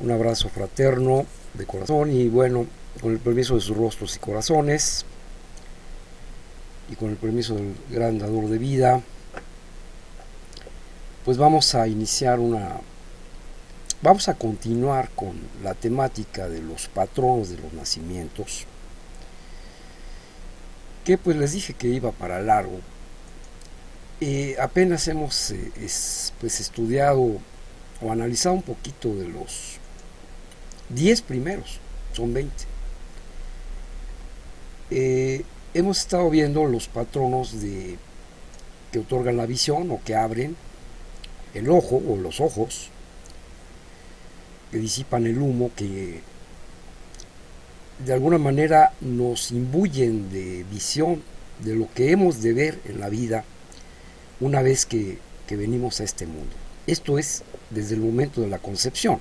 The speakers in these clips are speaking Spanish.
Un abrazo fraterno de corazón y bueno, con el permiso de sus rostros y corazones y con el permiso del gran dador de vida, pues vamos a iniciar vamos a continuar con la temática de los patronos de los nacimientos, que pues les dije que iba para largo. Apenas hemos pues estudiado o analizado un poquito de los 10 primeros, son 20. Hemos estado viendo los patronos que otorgan la visión o que abren el ojo o los ojos, que disipan el humo, que de alguna manera nos imbuyen de visión de lo que hemos de ver en la vida una vez que venimos a este mundo. Esto es desde el momento de la concepción.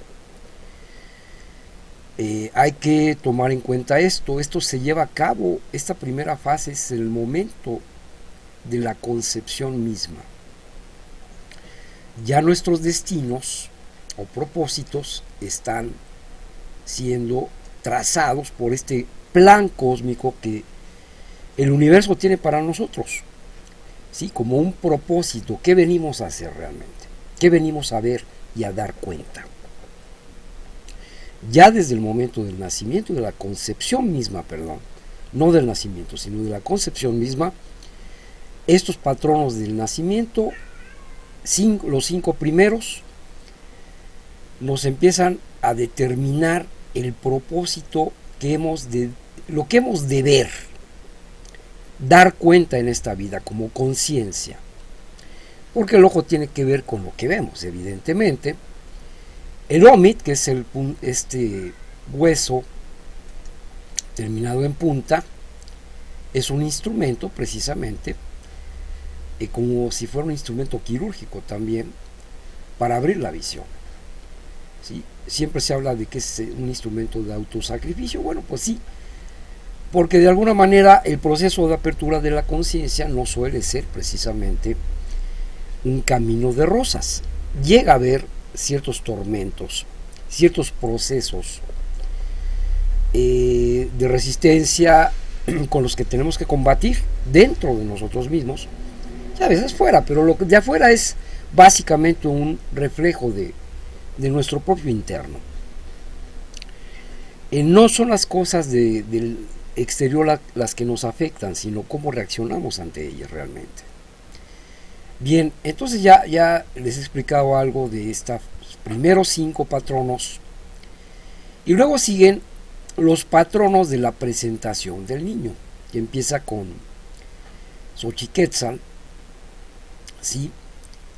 Hay que tomar en cuenta esto se lleva a cabo, esta primera fase es el momento de la concepción misma. Ya nuestros destinos o propósitos están siendo trazados por este plan cósmico que el universo tiene para nosotros, ¿sí? Como un propósito. ¿Qué venimos a hacer realmente? ¿Qué venimos a ver y a dar cuenta? Ya desde el momento del nacimiento, de la concepción misma, perdón, no del nacimiento, sino de la concepción misma, estos patronos del nacimiento, los 5 primeros, nos empiezan a determinar el propósito lo que hemos de ver, dar cuenta en esta vida como conciencia. Porque el ojo tiene que ver con lo que vemos, evidentemente. El ómit, que es este hueso terminado en punta, es un instrumento precisamente, como si fuera un instrumento quirúrgico también, para abrir la visión. ¿Sí? Siempre se habla de que es un instrumento de autosacrificio. Bueno, pues sí, porque de alguna manera el proceso de apertura de la conciencia no suele ser precisamente un camino de rosas. Llega a haber ciertos tormentos, ciertos procesos de resistencia con los que tenemos que combatir dentro de nosotros mismos y a veces fuera, pero lo de afuera es básicamente un reflejo de nuestro propio interno. No son las cosas del exterior las que nos afectan, sino cómo reaccionamos ante ellas realmente. Bien, entonces ya les he explicado algo de estos primeros 5 patronos y luego siguen los patronos de la presentación del niño, que empieza con Xochiquetzal, ¿sí?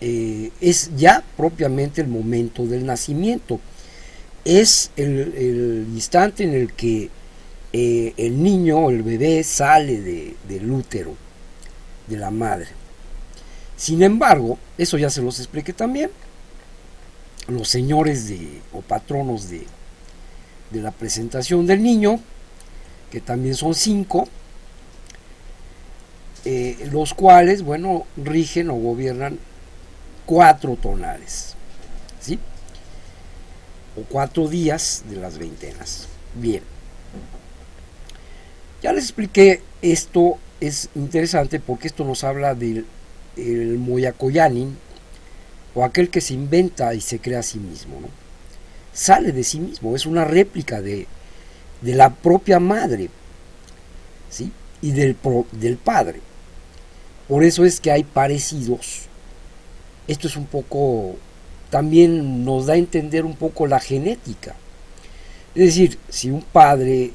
Es ya propiamente el momento del nacimiento, es el instante en el que el niño, el bebé, sale del útero de la madre. Sin embargo, eso ya se los expliqué también, los señores o patronos de la presentación del niño, que también son 5, los cuales, bueno, rigen o gobiernan 4 tonales, ¿sí? O 4 días de las veintenas. Bien, ya les expliqué, esto es interesante porque esto nos habla del Moyacoyanin, o aquel que se inventa y se crea a sí mismo, ¿no? Sale de sí mismo, es una réplica de la propia madre, ¿sí? Y del padre. Por eso es que hay parecidos. Esto es un poco, también nos da a entender un poco la genética. Es decir, si un padre,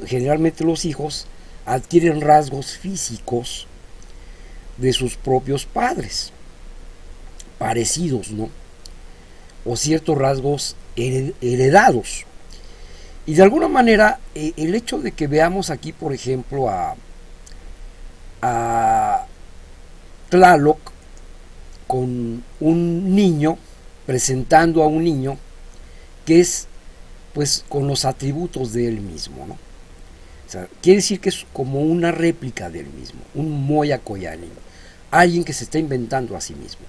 generalmente los hijos, adquieren rasgos físicos de sus propios padres, parecidos, ¿no? O ciertos rasgos heredados. Y de alguna manera, el hecho de que veamos aquí, por ejemplo, a Tlaloc con un niño, presentando a un niño que es, pues, con los atributos de él mismo, ¿no? O sea, quiere decir que es como una réplica del mismo, un Moyacoyanin, alguien que se está inventando a sí mismo,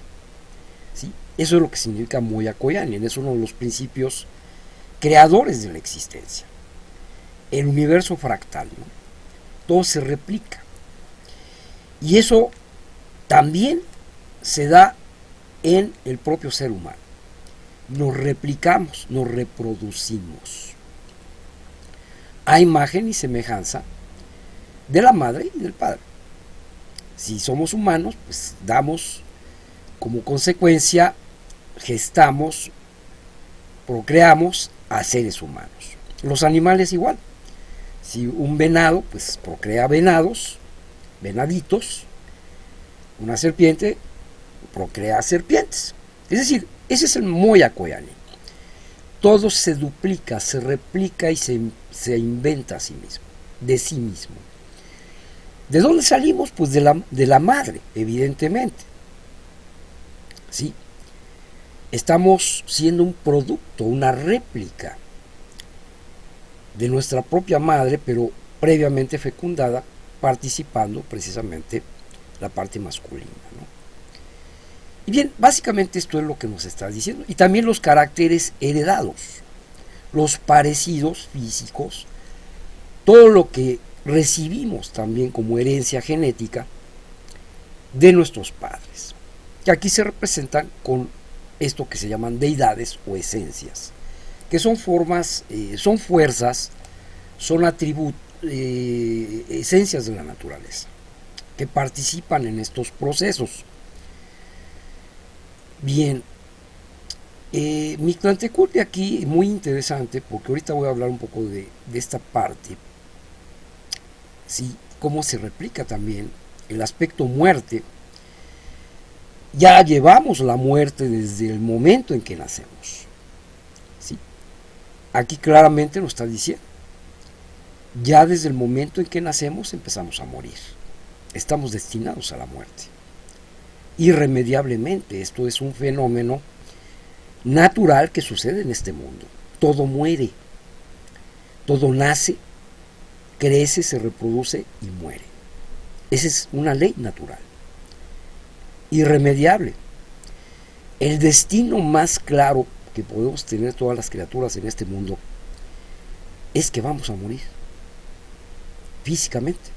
¿sí? Eso es lo que significa Moyacoyanin, es uno de los principios creadores de la existencia. El universo fractal, ¿no? Todo se replica. Y eso también se da en el propio ser humano. Nos replicamos, nos reproducimos a imagen y semejanza de la madre y del padre. Si somos humanos, pues damos como consecuencia, gestamos, procreamos a seres humanos. Los animales igual. Si un venado, pues procrea venados, venaditos. Una serpiente procrea serpientes. Es decir, ese es el Moya Koyani. Todo se duplica, se replica y se inventa a sí mismo, de sí mismo. ¿De dónde salimos? Pues de la madre, evidentemente. ¿Sí? Estamos siendo un producto, una réplica de nuestra propia madre, pero previamente fecundada, participando precisamente la parte masculina, ¿no? Y bien, básicamente esto es lo que nos está diciendo. Y también los caracteres heredados, los parecidos físicos, todo lo que recibimos también como herencia genética de nuestros padres, que aquí se representan con esto que se llaman deidades o esencias, que son formas, son fuerzas, son atributos, esencias de la naturaleza, que participan en estos procesos. Bien, Mictlantecutli aquí muy interesante, porque ahorita voy a hablar un poco de esta parte, ¿sí? Cómo se replica también el aspecto muerte. Ya llevamos la muerte desde el momento en que nacemos, ¿sí? Aquí claramente lo está diciendo. Ya desde el momento en que nacemos empezamos a morir. Estamos destinados a la muerte. Irremediablemente, esto es un fenómeno natural que sucede en este mundo. Todo muere. Todo nace, crece, se reproduce y muere. Esa es una ley natural. Irremediable. El destino más claro que podemos tener todas las criaturas en este mundo es que vamos a morir. Físicamente.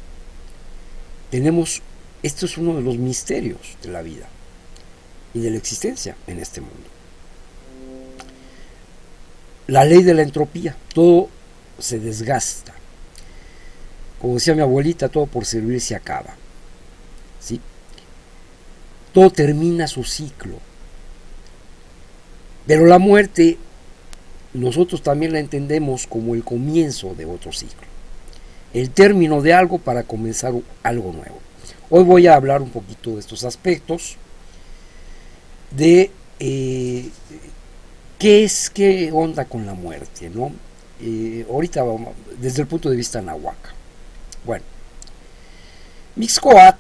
Esto es uno de los misterios de la vida y de la existencia en este mundo. La ley de la entropía, todo se desgasta. Como decía mi abuelita, todo por servir se acaba. ¿Sí? Todo termina su ciclo. Pero la muerte, nosotros también la entendemos como el comienzo de otro ciclo. El término de algo para comenzar algo nuevo. Hoy voy a hablar un poquito de estos aspectos, de qué onda con la muerte, ¿no? Ahorita vamos, desde el punto de vista náhuatl. Bueno, Mixcoatl,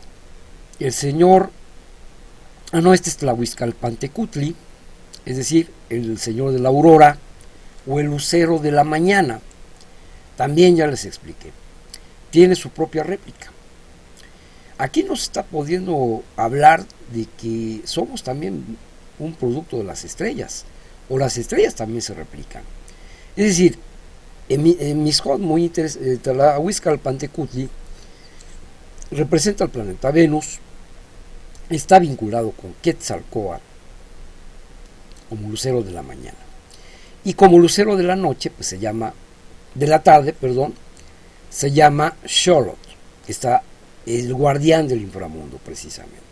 el señor, este es Tlahuizcalpantecutli, es decir, el señor de la aurora o el lucero de la mañana. También ya les expliqué. Tiene su propia réplica. Aquí nos está pudiendo hablar de que somos también un producto de las estrellas, o las estrellas también se replican. Es decir, en Mixcoatl, muy interesante, Tlahuizcalpantecutli representa al planeta Venus, está vinculado con Quetzalcóatl como lucero de la mañana. Y como lucero de la noche, pues se llama, de la tarde, perdón, se llama Xolotl, que está el guardián del inframundo, precisamente.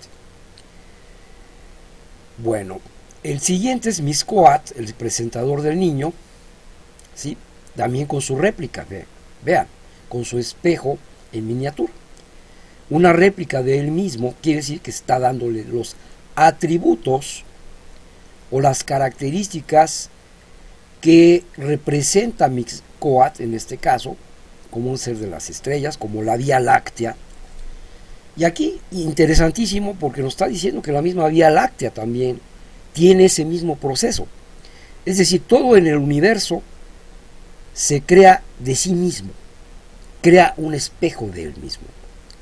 Bueno, el siguiente es Mixcoatl, el presentador del niño, ¿sí? También con su réplica, vean, con su espejo en miniatura. Una réplica de él mismo quiere decir que está dándole los atributos o las características que representa Mixcoatl, en este caso, como un ser de las estrellas, como la Vía Láctea. Y aquí, interesantísimo, porque nos está diciendo que la misma Vía Láctea también tiene ese mismo proceso. Es decir, todo en el universo se crea de sí mismo, crea un espejo de él mismo,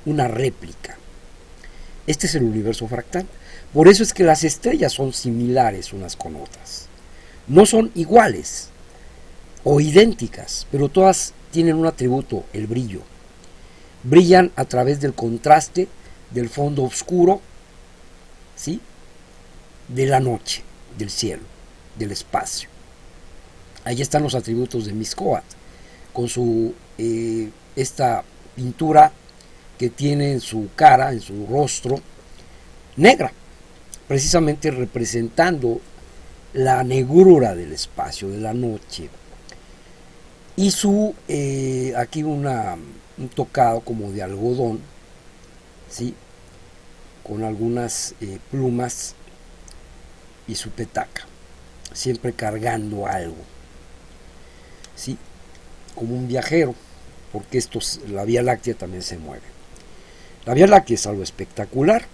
una réplica. Este es el universo fractal. Por eso es que las estrellas son similares unas con otras. No son iguales, o idénticas, pero todas tienen un atributo, el brillo. Brillan a través del contraste del fondo oscuro, ¿sí?, de la noche, del cielo, del espacio. Ahí están los atributos de Mixcoatl, con su esta pintura que tiene en su cara, en su rostro, negra, precisamente representando la negrura del espacio, de la noche. Y su, aquí un tocado como de algodón, ¿sí?, con algunas plumas, y su petaca, siempre cargando algo, ¿sí?, como un viajero, porque la Vía Láctea también se mueve. La Vía Láctea es algo espectacular.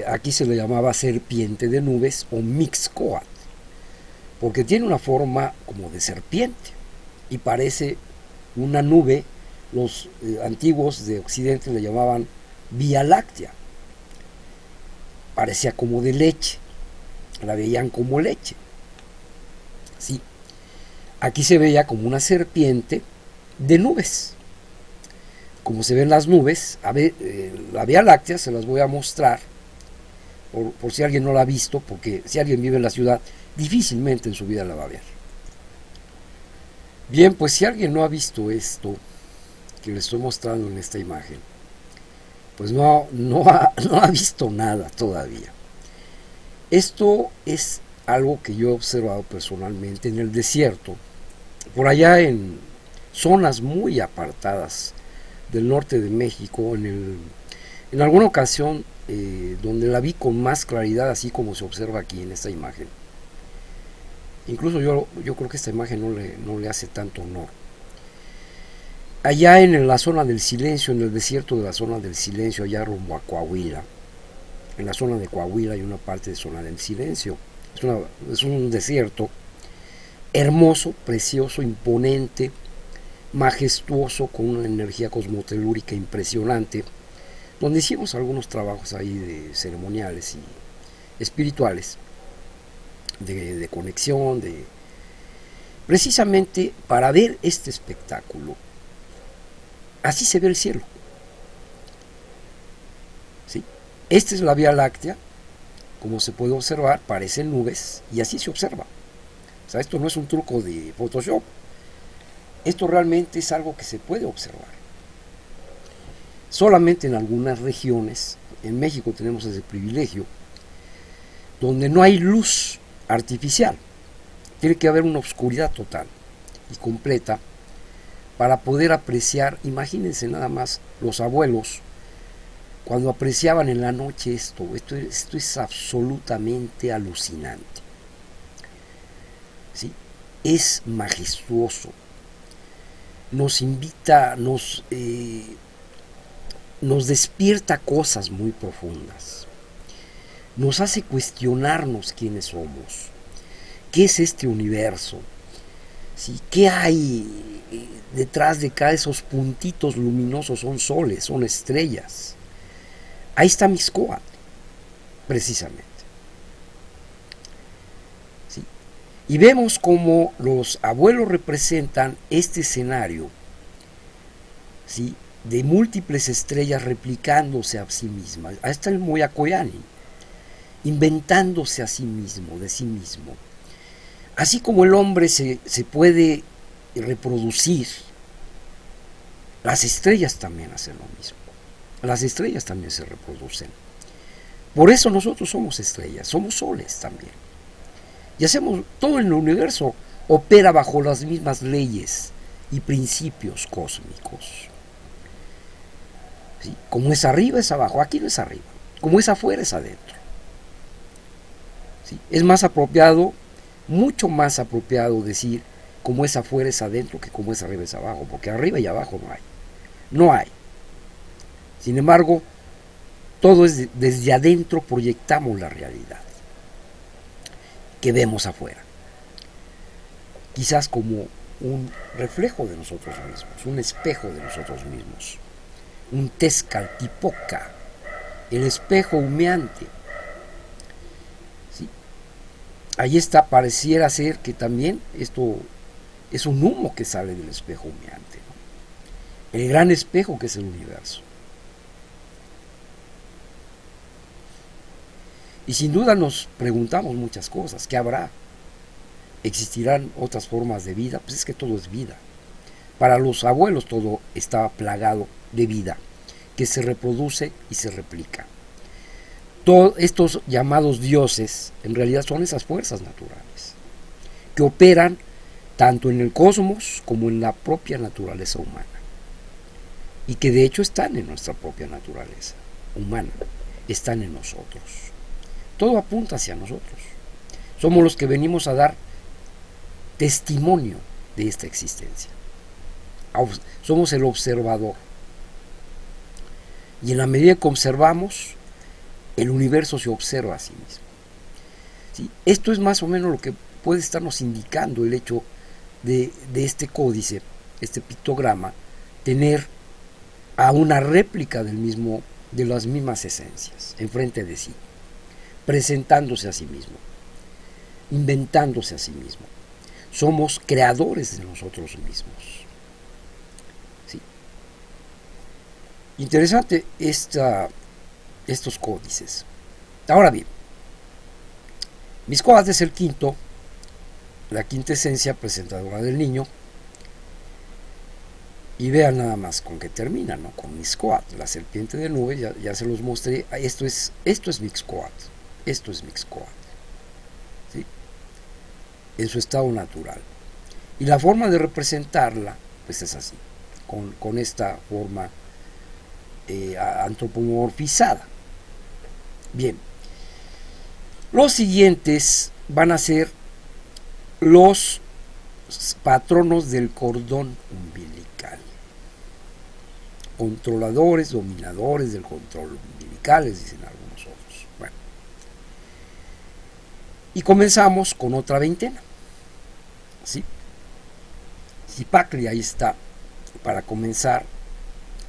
Aquí se le llamaba serpiente de nubes o Mixcoatl, porque tiene una forma como de serpiente y parece una nube. Los antiguos de Occidente le llamaban Vía Láctea. Parecía como de leche, la veían como leche. Sí. Aquí se veía como una serpiente de nubes. Como se ven las nubes, la Vía Láctea se las voy a mostrar, por si alguien no la ha visto, porque si alguien vive en la ciudad, difícilmente en su vida la va a ver. Bien, pues si alguien no ha visto esto que le estoy mostrando en esta imagen, pues no ha visto nada todavía. Esto es algo que yo he observado personalmente en el desierto, por allá en zonas muy apartadas del norte de México, en alguna ocasión donde la vi con más claridad, así como se observa aquí en esta imagen. Incluso yo creo que esta imagen no le hace tanto honor. Allá en la zona del silencio, en el desierto de la zona del silencio, allá rumbo a Coahuila, en la zona de Coahuila hay una parte de zona del silencio. Es un desierto hermoso, precioso, imponente, majestuoso, con una energía cosmotelúrica impresionante, donde hicimos algunos trabajos ahí de ceremoniales y espirituales, de conexión, precisamente para ver este espectáculo. Así se ve el cielo. ¿Sí? Esta es la Vía Láctea, como se puede observar, parecen nubes y así se observa. O sea, esto no es un truco de Photoshop. Esto realmente es algo que se puede observar. Solamente en algunas regiones, en México tenemos ese privilegio, donde no hay luz artificial. Tiene que haber una oscuridad total y completa para poder apreciar. Imagínense nada más los abuelos cuando apreciaban en la noche esto es absolutamente alucinante. ¿Sí? Es majestuoso. Nos invita, nos despierta cosas muy profundas. Nos hace cuestionarnos quiénes somos. ¿Qué es este universo? ¿Sí? ¿Qué hay detrás de cada esos puntitos luminosos? Son soles, son estrellas. Ahí está Mixcoatl, precisamente. ¿Sí? Y vemos cómo los abuelos representan este escenario, ¿sí?, de múltiples estrellas replicándose a sí mismas. Ahí está el Moyacoyani, inventándose a sí mismo, de sí mismo. Así como el hombre se puede reproducir, las estrellas también hacen lo mismo. Las estrellas también se reproducen. Por eso nosotros somos estrellas, somos soles también. Y hacemos, todo en el universo opera bajo las mismas leyes y principios cósmicos. ¿Sí? Como es arriba es abajo, aquí no es arriba. Como es afuera es adentro. ¿Sí? Es más apropiado, mucho más apropiado decir como es afuera es adentro que como es arriba es abajo, porque arriba y abajo no hay. No hay. Sin embargo, todo es desde adentro proyectamos la realidad que vemos afuera. Quizás como un reflejo de nosotros mismos, un espejo de nosotros mismos. Un Tezcatlipoca, el espejo humeante. ¿Sí? Ahí está, pareciera ser que también esto es un humo que sale del espejo humeante, ¿no? El gran espejo que es el universo. Y sin duda nos preguntamos muchas cosas. ¿Qué habrá? ¿Existirán otras formas de vida? Pues es que todo es vida. Para los abuelos todo estaba plagado de vida, que se reproduce y se replica. Todos estos llamados dioses en realidad son esas fuerzas naturales que operan tanto en el cosmos como en la propia naturaleza humana, y que de hecho están en nuestra propia naturaleza humana, están en nosotros. Todo apunta hacia nosotros. Somos los que venimos a dar testimonio de esta existencia. Somos el observador. Y en la medida que observamos, el universo se observa a sí mismo. ¿Sí? Esto es más o menos lo que puede estarnos indicando el hecho de este códice, este pictograma, tener a una réplica del mismo, de las mismas esencias enfrente de sí, presentándose a sí mismo, inventándose a sí mismo. Somos creadores de nosotros mismos. ¿Sí? Interesante estos códices. Ahora bien, Mixcoatl es el quinto, la quinta esencia presentadora del niño. Y vean nada más con qué termina, ¿no? Con Mixcoatl, la serpiente de nube, ya se los mostré. Esto es Mixcoatl. Esto es Mixcoatl. ¿Sí? En su estado natural. Y la forma de representarla, pues es así, con esta forma antropomorfizada. Bien, los siguientes van a ser los patronos del cordón umbilical, controladores, dominadores del control umbilical, les dicen algunos otros. Bueno, y comenzamos con otra veintena. ¿Sí? Zipacli, ahí está, para comenzar.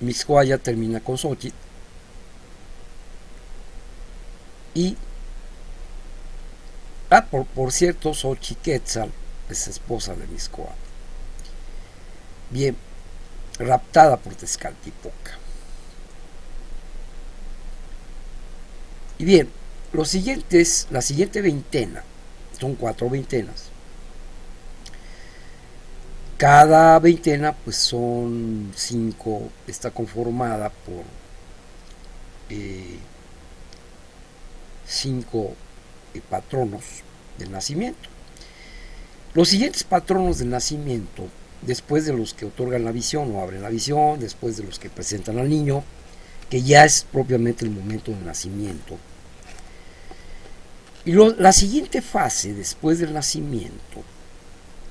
Mixcoatl ya termina con Xochitl. Y, por cierto, Xochiquetzal es esposa de Mixcoatl. Bien, raptada por Tezcatlipoca. Y bien, la siguiente veintena, son 4 veintenas. Cada veintena, pues son 5, está conformada por 5 patronos del nacimiento. Los siguientes patronos del nacimiento, después de los que otorgan la visión o abren la visión, después de los que presentan al niño, que ya es propiamente el momento del nacimiento. Y la siguiente fase, después del nacimiento,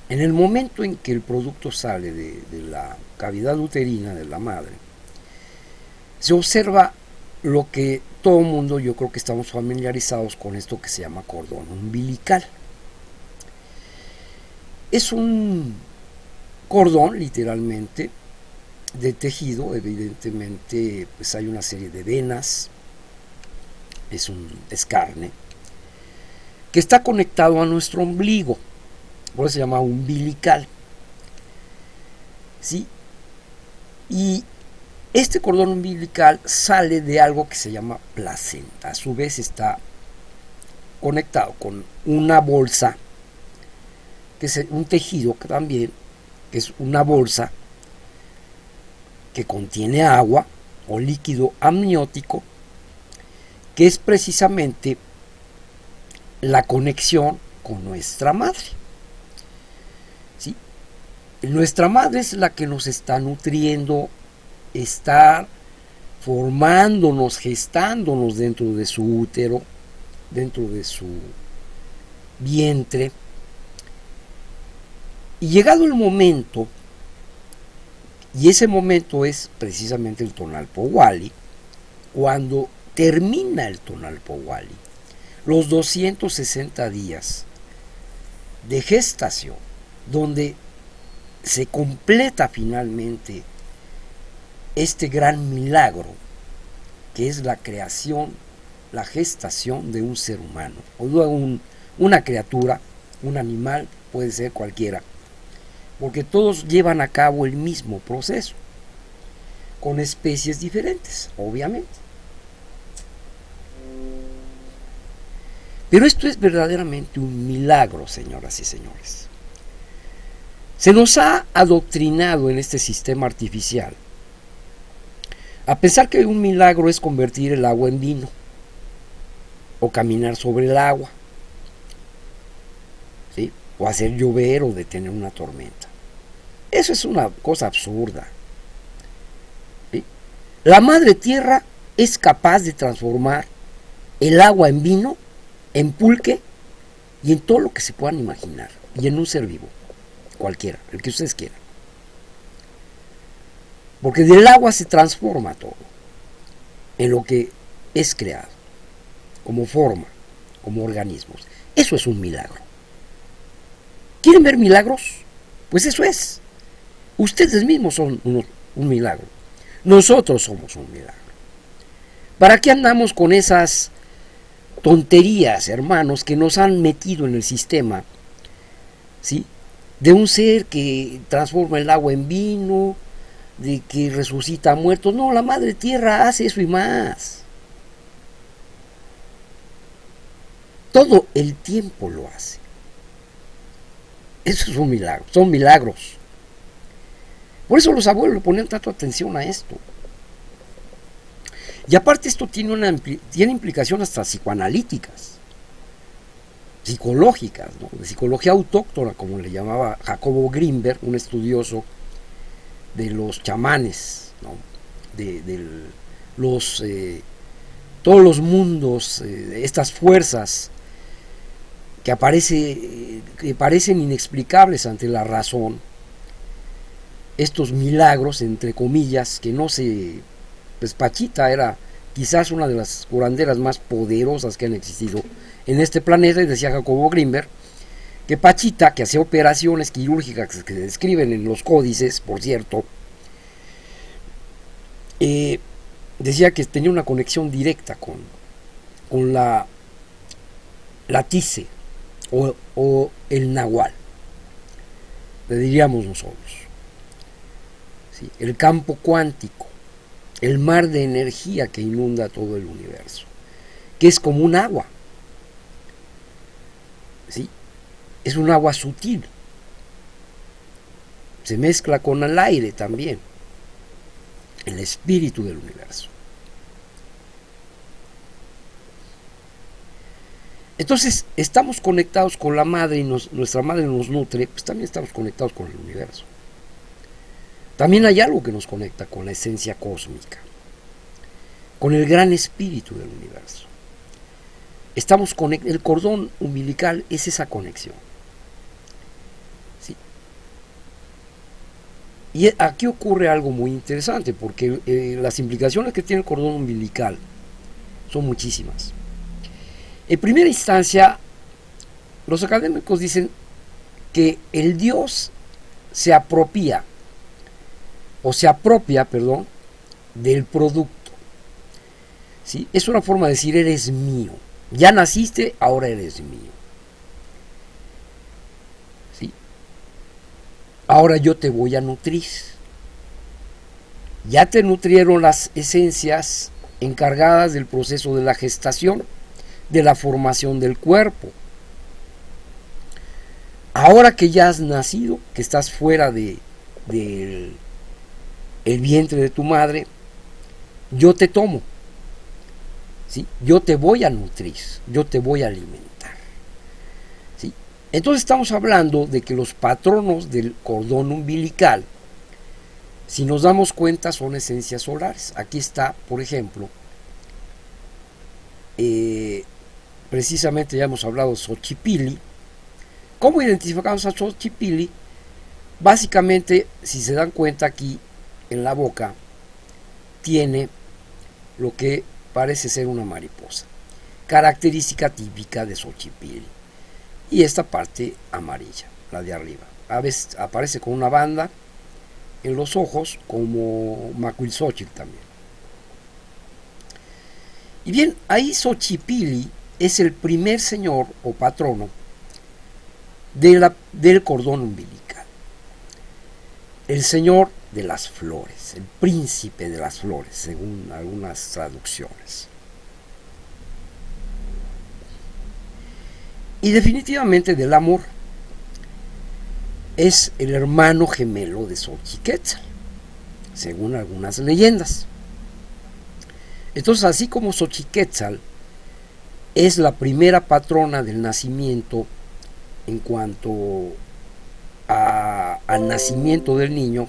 en el momento en que el producto sale de la cavidad uterina de la madre, se observa lo que todo el mundo, yo creo que estamos familiarizados con esto que se llama cordón umbilical. Es un cordón, literalmente, de tejido. Evidentemente, pues hay una serie de venas, es carne, que está conectado a nuestro ombligo, por eso se llama umbilical. ¿Sí? Y este cordón umbilical sale de algo que se llama placenta. A su vez está conectado con una bolsa, que es un tejido que también es una bolsa que contiene agua o líquido amniótico, que es precisamente la conexión con nuestra madre. ¿Sí? Nuestra madre es la que nos está nutriendo, está formándonos, gestándonos dentro de su útero, dentro de su vientre. Y llegado el momento, y ese momento es precisamente el Tonalpo Hualli, cuando termina el Tonalpo Hualli, los 260 días de gestación, donde se completa finalmente este gran milagro que es la creación, la gestación de un ser humano, o de una criatura, un animal, puede ser cualquiera, porque todos llevan a cabo el mismo proceso, con especies diferentes, obviamente. Pero esto es verdaderamente un milagro, señoras y señores. Se nos ha adoctrinado en este sistema artificial a pensar que un milagro es convertir el agua en vino o caminar sobre el agua, ¿sí? O hacer llover o detener una tormenta. Eso es una cosa absurda, ¿sí? La madre tierra es capaz de transformar el agua en vino, en pulque y en todo lo que se puedan imaginar, y en un ser vivo, cualquiera, el que ustedes quieran. Porque del agua se transforma todo en lo que es creado, como forma, como organismos. Eso es un milagro. ¿Quieren ver milagros? Pues eso es. Ustedes mismos son un milagro. Nosotros somos un milagro. ¿Para qué andamos con esas tonterías, hermanos, que nos han metido en el sistema, ¿sí? De un ser que transforma el agua en vino, de que resucita a muertos? No, la madre tierra hace eso y más. Todo el tiempo lo hace. Eso es un milagro, son milagros. Por eso los abuelos le ponían tanto atención a esto. Y aparte esto tiene implicaciones hasta psicoanalíticas, psicológicas, ¿no? De psicología autóctona, como le llamaba Jacobo Grinberg, un estudioso de los chamanes, ¿no? Todos los mundos, estas fuerzas que parecen inexplicables ante la razón, estos milagros, entre comillas, que no se... Pues Pachita era quizás una de las curanderas más poderosas que han existido en este planeta, y decía Jacobo Grinberg que Pachita, que hacía operaciones quirúrgicas que se describen en los códices, por cierto, decía que tenía una conexión directa con la tice o el nahual, le diríamos nosotros, ¿sí? El campo cuántico, el mar de energía que inunda todo el universo, que es como un agua, ¿sí? Es un agua sutil, se mezcla con el aire también, el espíritu del universo. Entonces estamos conectados con la madre y nuestra madre nos nutre, pues también estamos conectados con el universo. También hay algo que nos conecta con la esencia cósmica, con el gran espíritu del universo. El cordón umbilical es esa conexión, ¿sí? Y aquí ocurre algo muy interesante, porque las implicaciones que tiene el cordón umbilical son muchísimas. En primera instancia, los académicos dicen que el Dios se apropia del producto, ¿sí? Es una forma de decir: eres mío, ya naciste, ahora eres mío, ¿sí? Ahora yo te voy a nutrir. Ya te nutrieron las esencias encargadas del proceso de la gestación, de la formación del cuerpo. Ahora que ya has nacido, que estás fuera del vientre de tu madre, yo te tomo, ¿sí? Yo te voy a nutrir, yo te voy a alimentar, ¿sí? Entonces estamos hablando de que los patronos del cordón umbilical, si nos damos cuenta, son esencias solares. Aquí está, por ejemplo, precisamente ya hemos hablado de Xochipilli. ¿Cómo identificamos a Xochipilli? Básicamente, si se dan cuenta, aquí en la boca tiene lo que parece ser una mariposa, característica típica de Xochipilli, y esta parte amarilla, la de arriba, a veces aparece con una banda en los ojos, como Macuilxóchitl también. Y bien, ahí Xochipilli es el primer señor o patrono del cordón umbilical. el señor de las flores, el príncipe de las flores, según algunas traducciones. Y definitivamente del amor. Es el hermano gemelo de Xochiquétzal, según algunas leyendas. Entonces, así como Xochiquétzal es la primera patrona del nacimiento en cuanto al nacimiento del niño,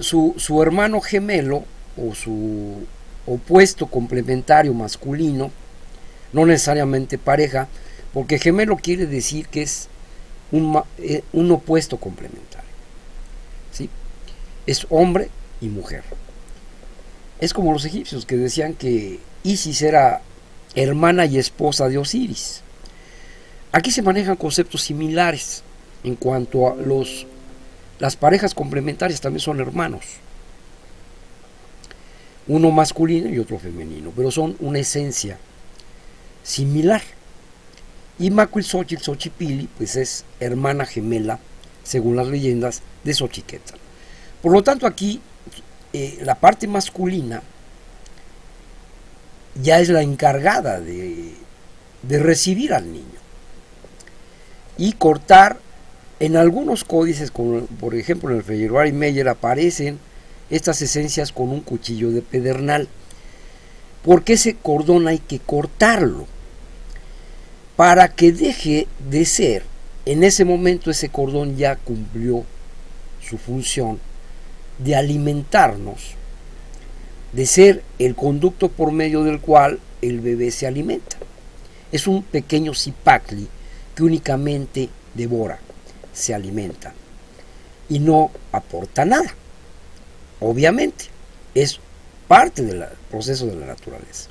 su hermano gemelo o su opuesto complementario masculino, no necesariamente pareja, porque gemelo quiere decir que es un opuesto complementario, ¿sí? Es hombre y mujer. Es como los egipcios que decían que Isis era hermana y esposa de Osiris. Aquí se manejan conceptos similares en cuanto a las parejas complementarias también son hermanos, uno masculino y otro femenino, pero son una esencia similar. Y Macuilxóchitl Xochipilli pues es hermana gemela, según las leyendas, de Xochiquétzal. Por lo tanto, aquí la parte masculina ya es la encargada de recibir al niño y cortar. En algunos códices, como por ejemplo en el Feyerabad y Meyer, aparecen estas esencias con un cuchillo de pedernal, porque ese cordón hay que cortarlo para que deje de ser. En ese momento ese cordón ya cumplió su función de alimentarnos, de ser el conducto por medio del cual el bebé se alimenta. Es un pequeño cipacli que únicamente devora, se alimenta y no aporta nada. Obviamente, es parte del proceso de la naturaleza.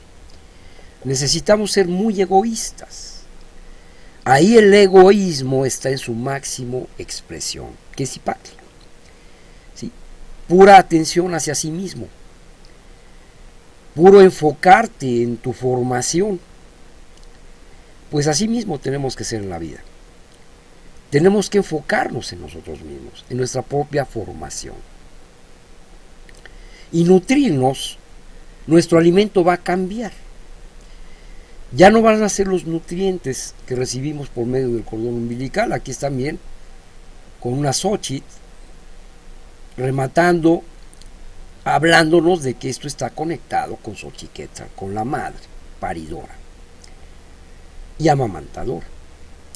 Necesitamos ser muy egoístas. Ahí el egoísmo está en su máximo expresión, que es cipacli. ¿Sí? Pura atención hacia sí mismo, puro enfocarte en tu formación. Pues así mismo tenemos que ser en la vida. Tenemos que enfocarnos en nosotros mismos, en nuestra propia formación. Y nutrirnos, nuestro alimento va a cambiar. Ya no van a ser los nutrientes que recibimos por medio del cordón umbilical. Aquí están bien, con una Xochitl, rematando, hablándonos de que esto está conectado con Xochiquétzal, con la madre, paridora y amamantadora.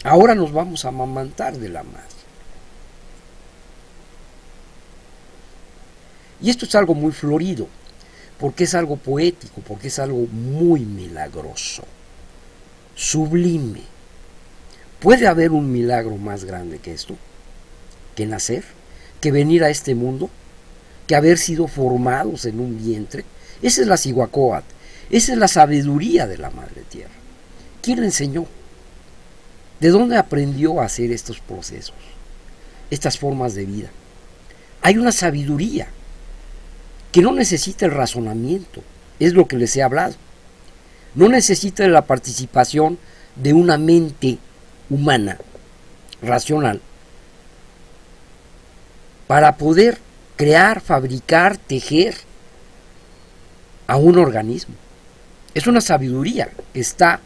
Ahora nos vamos a amamantar de la madre. Y esto es algo muy florido, porque es algo poético, porque es algo muy milagroso, sublime. ¿Puede haber un milagro más grande que esto? ¿Que nacer? ¿Que venir a este mundo? ¿Que haber sido formados en un vientre? Esa es la Cihuacóatl, esa es la sabiduría de la Madre Tierra. ¿Quién le enseñó? ¿De dónde aprendió a hacer estos procesos, estas formas de vida? Hay una sabiduría que no necesita el razonamiento, es lo que les he hablado. No necesita la participación de una mente humana, racional, para poder crear, fabricar, tejer a un organismo. Es una sabiduría que está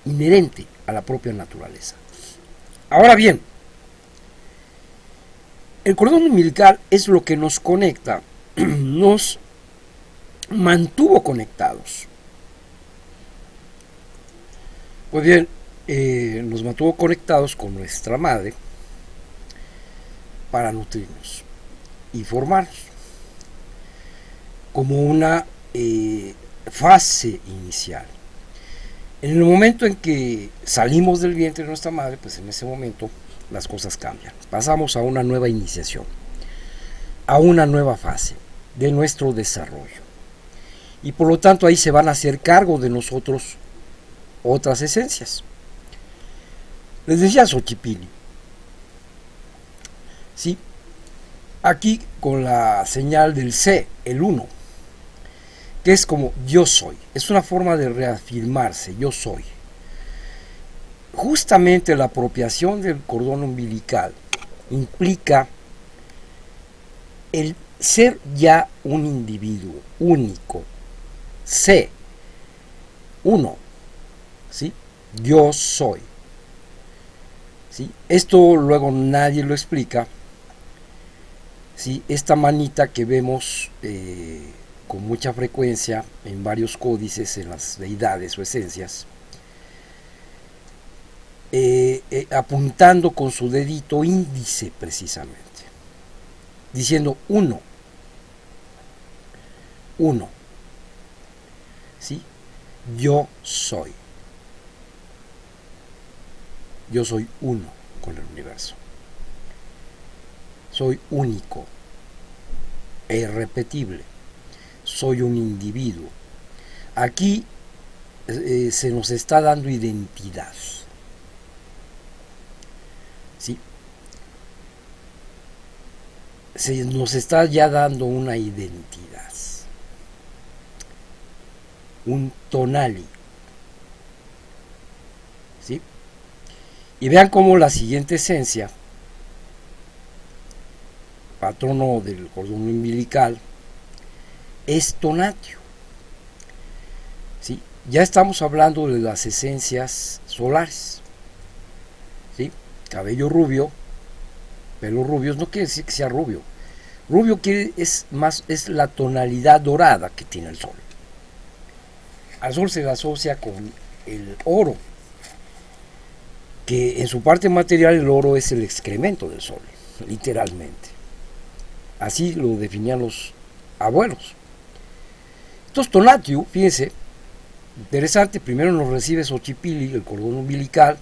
inherente a la propia naturaleza. Ahora bien, el cordón umbilical es lo que nos conecta, nos mantuvo conectados. Pues bien, nos mantuvo conectados con nuestra madre para nutrirnos y formarnos como una fase inicial. En el momento en que salimos del vientre de nuestra madre, pues en ese momento las cosas cambian. Pasamos a una nueva iniciación, a una nueva fase de nuestro desarrollo. Y por lo tanto ahí se van a hacer cargo de nosotros otras esencias. Les decía Xochipilli, ¿sí? Aquí con la señal del C, el 1, que es como yo soy, es una forma de reafirmarse, yo soy. Justamente la apropiación del cordón umbilical implica el ser ya un individuo único, sé, uno, ¿sí? Yo soy. ¿Sí? Esto luego nadie lo explica. ¿Sí? Esta manita que vemos con mucha frecuencia en varios códices, en las deidades o esencias, apuntando con su dedito índice precisamente, diciendo uno, uno, ¿sí? Yo soy uno con el universo, soy único e irrepetible, soy un individuo. Aquí se nos está dando identidad, ¿sí? Se nos está ya dando una identidad, un tonali, ¿sí? Y vean cómo la siguiente esencia, patrono del cordón umbilical, es tonatio, ¿sí? Ya estamos hablando de las esencias solares, ¿sí? Cabello rubio, pelo rubio, no quiere decir que sea rubio. Rubio es la tonalidad dorada que tiene el sol. Al sol se le asocia con el oro, que en su parte material el oro es el excremento del sol, literalmente. Así lo definían los abuelos. Entonces tonatio, fíjense, interesante, primero nos recibe Xochipilli, el cordón umbilical,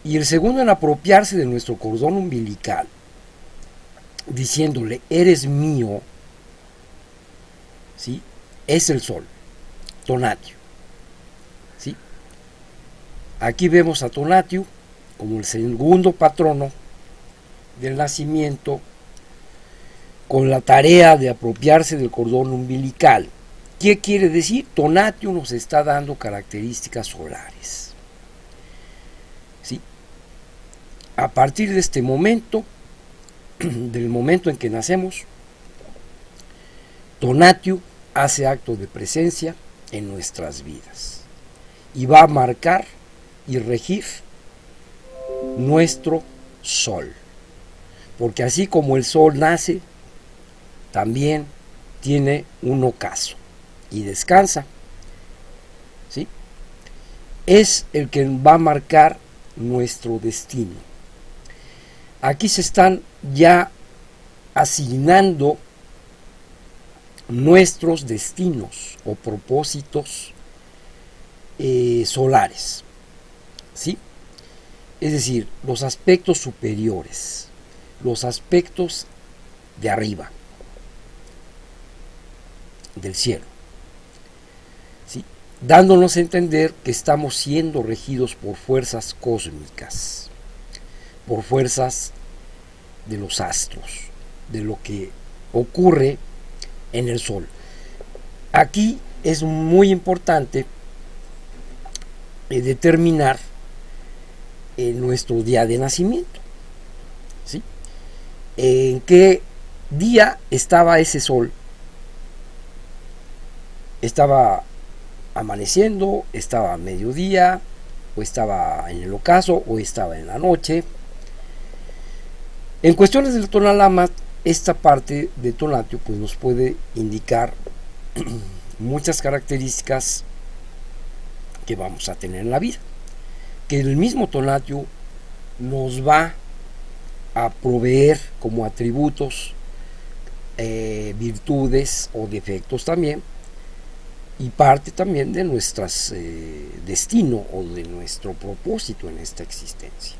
y el segundo en apropiarse de nuestro cordón umbilical, diciéndole, eres mío, ¿sí? Es el sol, tonatio, ¿sí? Aquí vemos a tonatio como el segundo patrono del nacimiento, con la tarea de apropiarse del cordón umbilical. ¿Qué quiere decir? Tonatio nos está dando características solares, ¿sí? A partir de este momento, del momento en que nacemos, tonatio hace acto de presencia en nuestras vidas y va a marcar y regir nuestro sol, porque así como el sol nace, también tiene un ocaso y descansa, ¿sí? Es el que va a marcar nuestro destino. Aquí se están ya asignando nuestros destinos o propósitos solares, ¿sí? Es decir, los aspectos superiores, los aspectos de arriba, del cielo, ¿sí? Dándonos a entender que estamos siendo regidos por fuerzas cósmicas, por fuerzas de los astros, de lo que ocurre en el sol. Aquí es muy importante determinar nuestro día de nacimiento, ¿sí? En qué día estaba ese sol. Estaba amaneciendo, estaba a mediodía, o estaba en el ocaso, o estaba en la noche. En cuestiones del tonalama, esta parte de tonatio pues nos puede indicar muchas características que vamos a tener en la vida, que el mismo tonatio nos va a proveer como atributos, virtudes o defectos también, y parte también de nuestro destino o de nuestro propósito en esta existencia.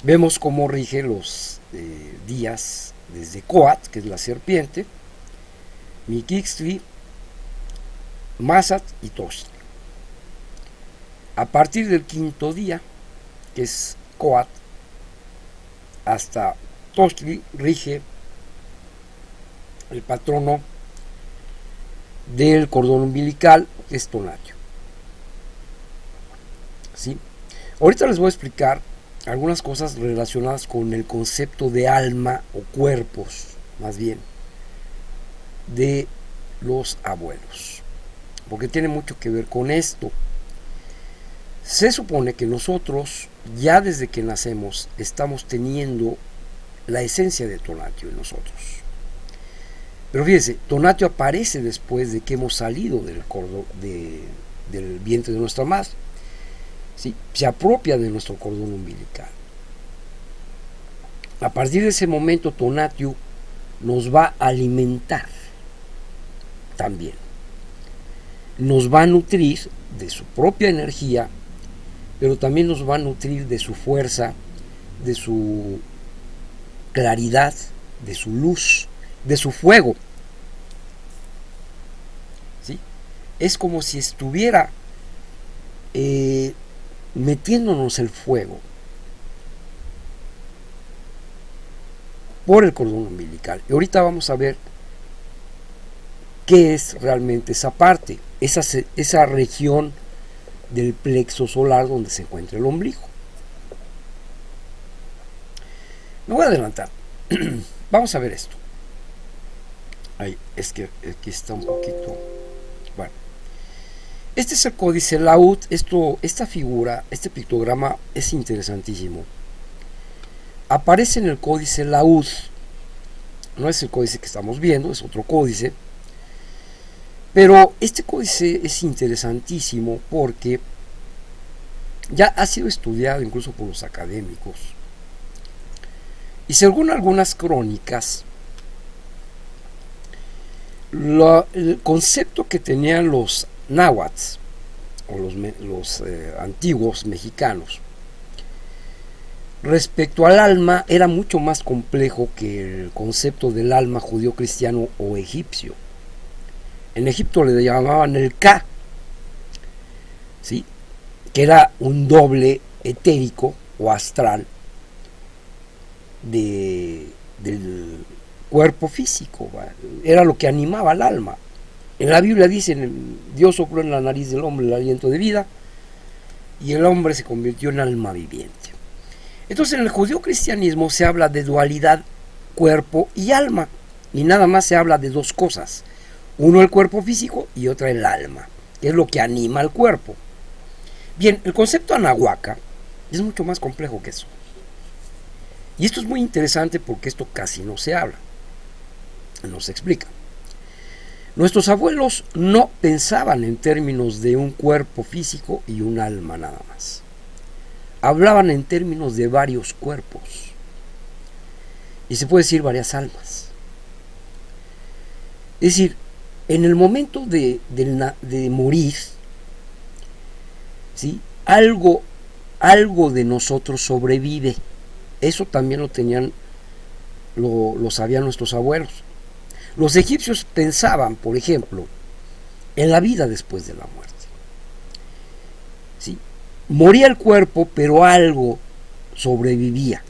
Vemos cómo rige los días desde Coat, que es la serpiente, Miquixtli, Mazat y Tochtli. A partir del quinto día, que es Coat, hasta Tochtli, rige el patrono del cordón umbilical, que es tonatio, ¿sí? Ahorita les voy a explicar algunas cosas relacionadas con el concepto de alma o cuerpos, más bien, de los abuelos, porque tiene mucho que ver con esto. Se supone que nosotros, ya desde que nacemos, estamos teniendo la esencia de Tonatio en nosotros. Pero fíjense, Tonatio aparece después de que hemos salido del vientre de nuestra madre. ¿Sí? Se apropia de nuestro cordón umbilical. A partir de ese momento, Tonatio nos va a alimentar también. Nos va a nutrir de su propia energía, pero también nos va a nutrir de su fuerza, de su claridad, de su luz, de su fuego. ¿Sí? Es como si estuviera metiéndonos el fuego por el cordón umbilical. Y ahorita vamos a ver qué es realmente esa parte, esa región del plexo solar donde se encuentra el ombligo. Me voy a adelantar. Vamos a ver esto. Ay, es que aquí está un poquito. Bueno, este es el códice Laud. Esta figura, este pictograma es interesantísimo. Aparece en el códice Laud. No es el códice que estamos viendo, es otro códice. Pero este códice es interesantísimo porque ya ha sido estudiado incluso por los académicos. Y según algunas crónicas, el concepto que tenían los náhuatl o los antiguos mexicanos respecto al alma era mucho más complejo que el concepto del alma judío-cristiano o egipcio. En Egipto le llamaban el Ka, ¿sí? Que era un doble etérico o astral del cuerpo físico, ¿va? Era lo que animaba al alma. En la Biblia dicen, Dios sopló en la nariz del hombre el aliento de vida y el hombre se convirtió en alma viviente. Entonces en el judío-cristianismo se habla de dualidad cuerpo y alma, y nada más se habla de dos cosas, uno el cuerpo físico y otra el alma, que es lo que anima al cuerpo. Bien, el concepto anahuaca es mucho más complejo que eso. Y esto es muy interesante porque esto casi no se habla, no se explica. Nuestros abuelos no pensaban en términos de un cuerpo físico y un alma nada más. Hablaban en términos de varios cuerpos. Y se puede decir varias almas. Es decir, en el momento de morir, ¿sí? algo de nosotros sobrevive. Eso también lo sabían nuestros abuelos. Los egipcios pensaban, por ejemplo, en la vida después de la muerte. ¿Sí? Moría el cuerpo, pero algo sobrevivía.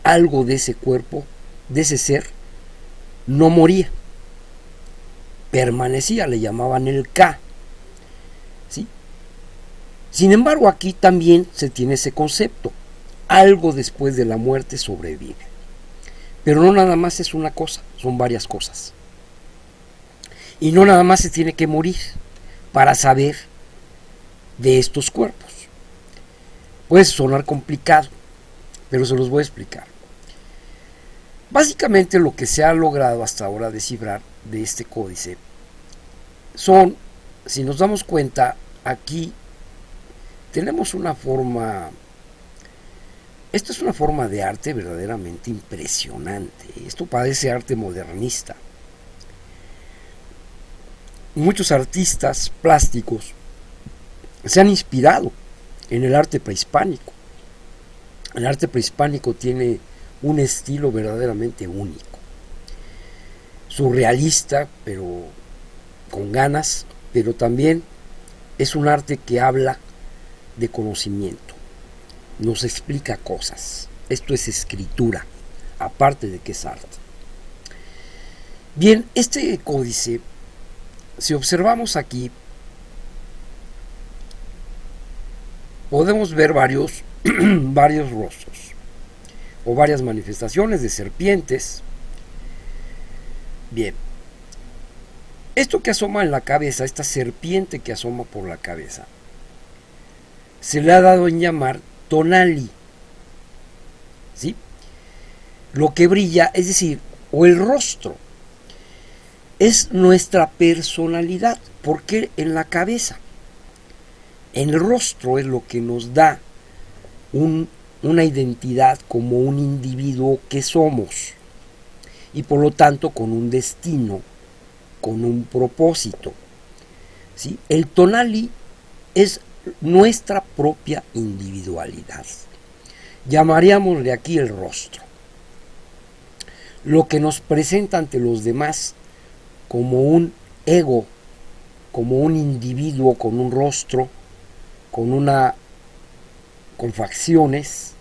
Algo de ese cuerpo, de ese ser, no moría. Permanecía, le llamaban el Ka. ¿Sí? Sin embargo, aquí también se tiene ese concepto. Algo después de la muerte sobrevive. Pero no nada más es una cosa, son varias cosas. Y no nada más se tiene que morir para saber de estos cuerpos. Puede sonar complicado, pero se los voy a explicar. Básicamente lo que se ha logrado hasta ahora descifrar de este códice son, si nos damos cuenta, aquí tenemos una forma. Esto es una forma de arte verdaderamente impresionante. Esto parece arte modernista. Muchos artistas plásticos se han inspirado en el arte prehispánico. El arte prehispánico tiene un estilo verdaderamente único. Surrealista, pero con ganas, pero también es un arte que habla de conocimiento. Nos explica cosas. Esto es escritura, aparte de que es arte. Bien, este códice, si observamos aquí, podemos ver varios varios rostros o varias manifestaciones de serpientes. Bien, esto que asoma en la cabeza, esta serpiente que asoma por la cabeza, se le ha dado en llamar tonali, ¿sí? Lo que brilla, es decir, o el rostro, es nuestra personalidad. ¿Por qué en la cabeza? En el rostro es lo que nos da una identidad como un individuo que somos, y por lo tanto con un destino, con un propósito, ¿sí? El tonali es nuestra propia individualidad. Llamaríamosle aquí el rostro, lo que nos presenta ante los demás como un ego, como un individuo con un rostro, con facciones,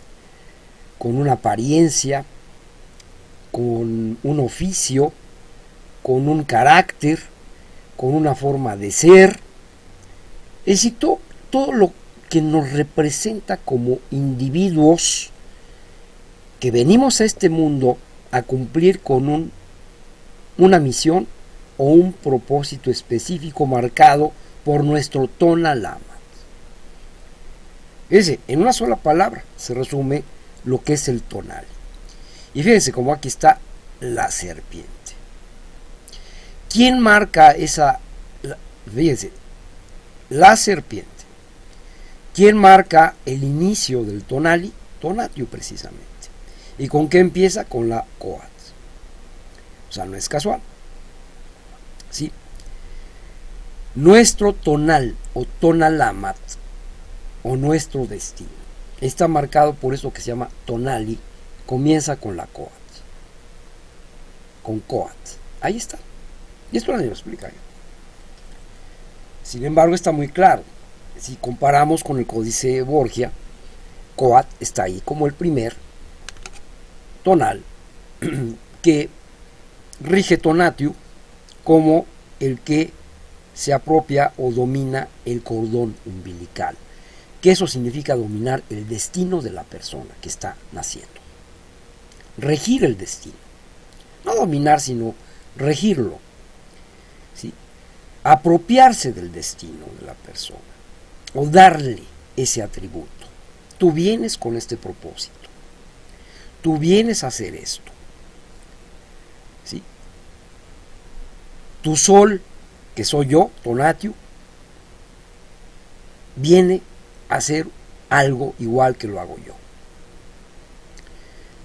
con una apariencia, con un oficio, con un carácter, con una forma de ser. Es decir, todo lo que nos representa como individuos que venimos a este mundo a cumplir con una misión o un propósito específico marcado por nuestro tonalama. En una sola palabra se resume lo que es el tonal. Y fíjense cómo aquí está la serpiente. ¿Quién marca fíjense, la serpiente? ¿Quién marca el inicio del tonali? Tonatiuh, precisamente. ¿Y con qué empieza? Con la coat. O sea, no es casual. ¿Sí? Nuestro tonal o tonalamat, o nuestro destino, está marcado por eso que se llama tonali. Comienza con la coat. Con coat. Ahí está. Y esto nadie lo explica. Sin embargo, está muy claro. Si comparamos con el Códice Borgia, coat está ahí como el primer tonal que rige Tonatiuh como el que se apropia o domina el cordón umbilical, que eso significa dominar el destino de la persona que está naciendo. Regir el destino. No dominar, sino regirlo. ¿Sí? Apropiarse del destino de la persona o darle ese atributo. Tú vienes con este propósito. Tú vienes a hacer esto. ¿Sí? Tu sol, que soy yo, Tonatiuh, viene a hacer algo igual que lo hago yo.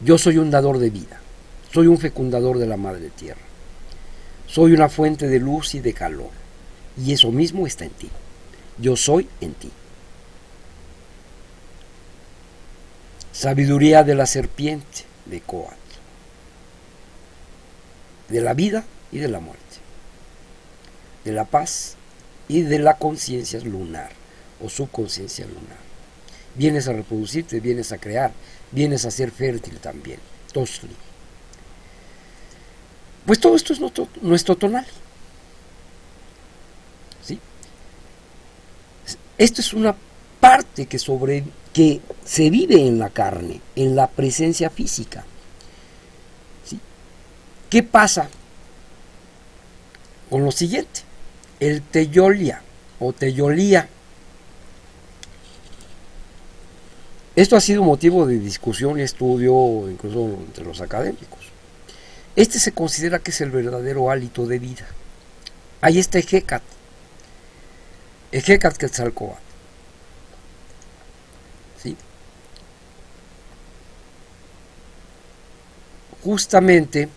Yo soy un dador de vida. Soy un fecundador de la madre tierra. Soy una fuente de luz y de calor. Y eso mismo está en ti. Yo soy en ti. Sabiduría de la serpiente de Coat. De la vida y de la muerte. De la paz y de la conciencia lunar o subconsciencia lunar. Vienes a reproducirte, vienes a crear, vienes a ser fértil también. Tosli. Pues todo esto es nuestro tonal. ¿Sí? Esto es una parte que se vive en la carne, en la presencia física. ¿Sí? ¿Qué pasa con lo siguiente? El teyolia o teyolía. Esto ha sido motivo de discusión y estudio incluso entre los académicos. Este se considera que es el verdadero hálito de vida. Ahí está Ejecat Quetzalcóatl. ¿Sí? Justamente